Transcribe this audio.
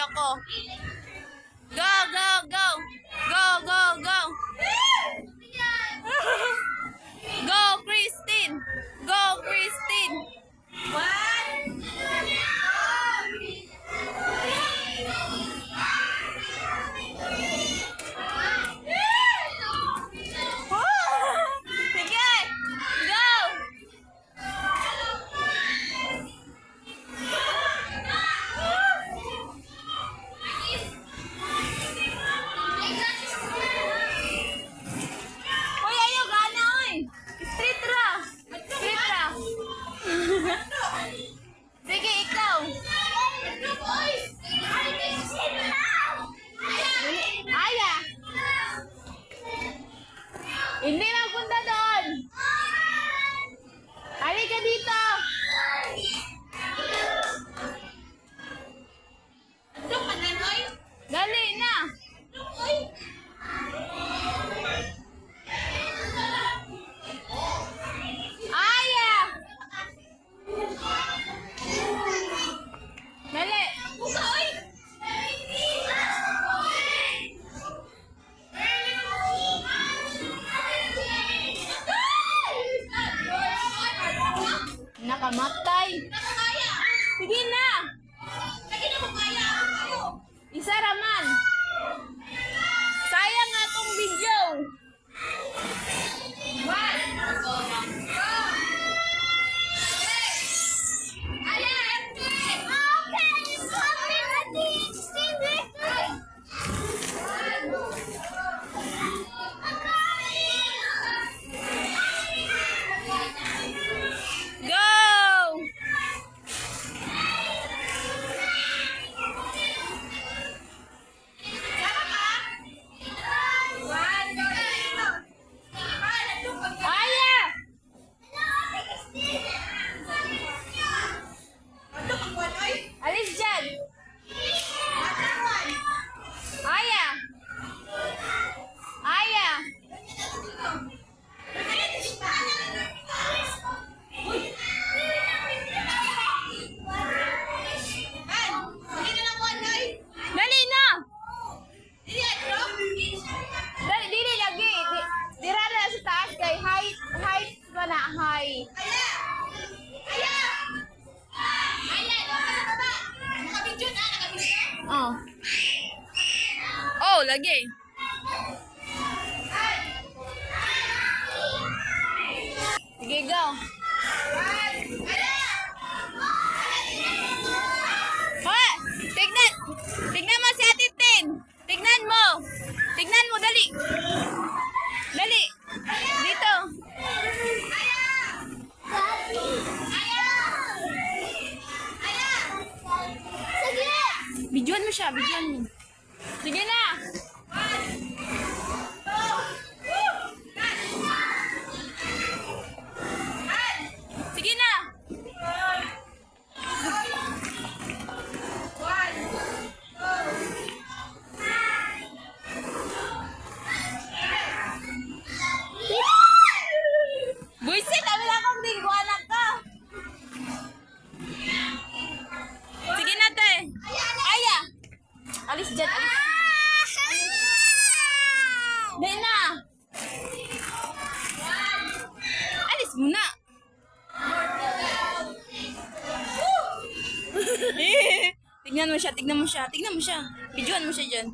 ako. Go, go, go. Go, go, go. Go, Christine. Go, Christine. Sige, go. Uy, ayaw gana, uy. Street ra. Street ra. Sige, ikaw. Aya. Hindi magpunta doon. Halika dito. Dali na. Aya. Dali. Nakamatay. Sige na. Isa raman. Sayang nga tong video. Go! Aya! Alis dyan! Aya! Aya! Dali na! Dali, dili lagi. Dira na sa taas kay height ba na high. Oh. Oh, lagi. Sige, go. Ha! Tignan! Tignan mo si Ate Tin! Tignan mo! Tignan mo, dali! Dali! Dito! Bidyoan mo siya, bidyoan mo. Sige na! Sige na! Buisit! Ano lang akong tingguanak ka? Sige na, te! Aya! Alis dyan, alis. Dahil na! Alis mo na! Tignan mo siya, tignan mo siya. Tignan mo siya. Videoan mo siya dyan.